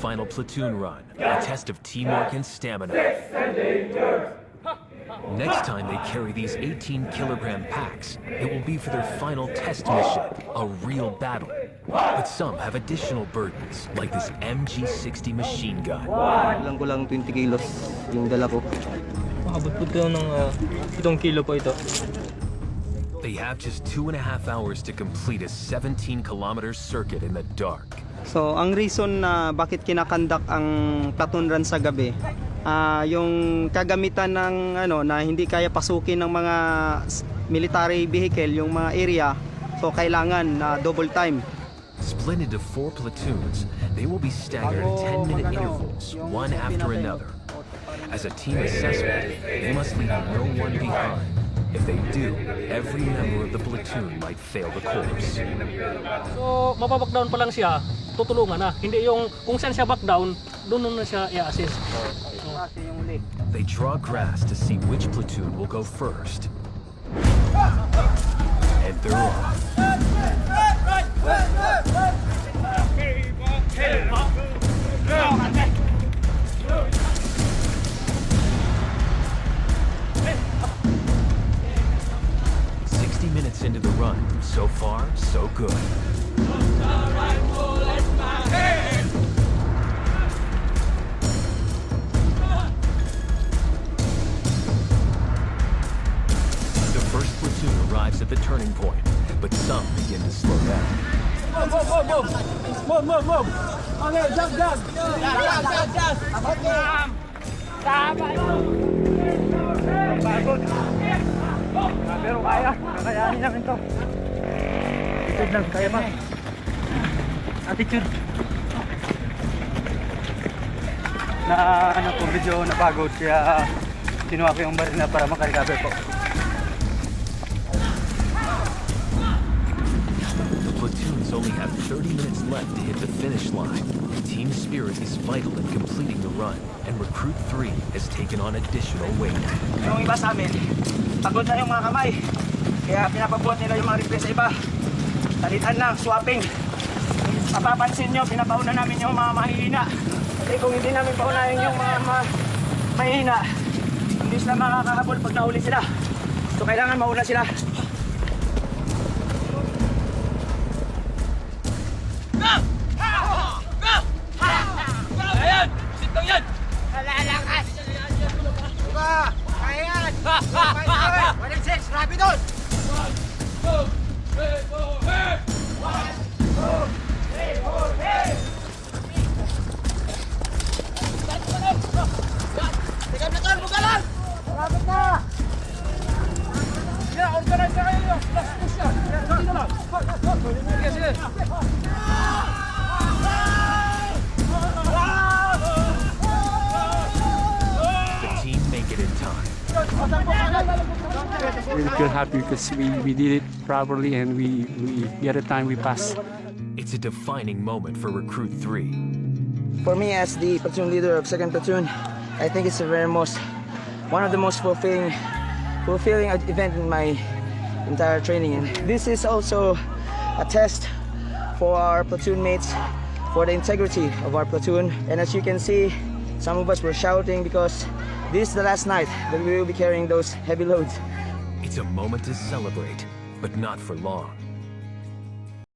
final platoon run, a test of teamwork and stamina. Next time they carry these 18-kilogram packs, it will be for their final test mission, a real battle. But some have additional burdens, like this MG60 machine gun. Lang ko lang 20 kilos yung dala ko. Makabot po ito ng 7 kilo po ito. They have just 2.5 hours to complete a 17-kilometer circuit in the dark. So, ang reason na bakit kinakandak ang platoon run sa gabi, yung kagamitan ng na hindi kaya pasukin ng mga military vehicle, yung mga area, so kailangan na double time. Split into 4 platoons, they will be staggered at 10-minute intervals, one after another. As a team assessment, they must leave no one behind. If they do, every member of the platoon might fail the course. So, mababackdown pa lang siya, tutulungan na. Hindi yung kung saan siya backdown, doon na siya i-assist. They draw grass to see which platoon will go first. And they're off. 60 minutes into the run, so far, so good. The first platoon arrives at the turning point, but some begin to slow down. Move! Okay, jump! Pero kakayanin namin to. Attitude lang, kaya ba? Attitude. Medyo napagod kaya kinuha ko yung barina para makarecover po. The platoons only have 30 minutes left to hit the finish line. Team spirit is vital in completing the run, and Recruit 3 has taken on additional weight. Yung iba sa amin, pagod na yung mga kamay. Kaya pinapabuhat nila yung mga request sa iba. Talitan lang, swapping. Mapapansin nyo, pinapauna namin yung mga mahihina. Kasi kung hindi namin paunahin yung mga mahihina, hindi sila makakahabol pag nahuli sila. So kailangan mauna sila. We feel happy because we did it properly and we the other time we passed. It's a defining moment for Recruit 3. For me as the platoon leader of 2nd Platoon, I think it's one of the most fulfilling event in my entire training. And this is also a test for our platoon mates, for the integrity of our platoon. And as you can see, some of us were shouting because this is the last night that we will be carrying those heavy loads. It's a moment to celebrate, but not for long.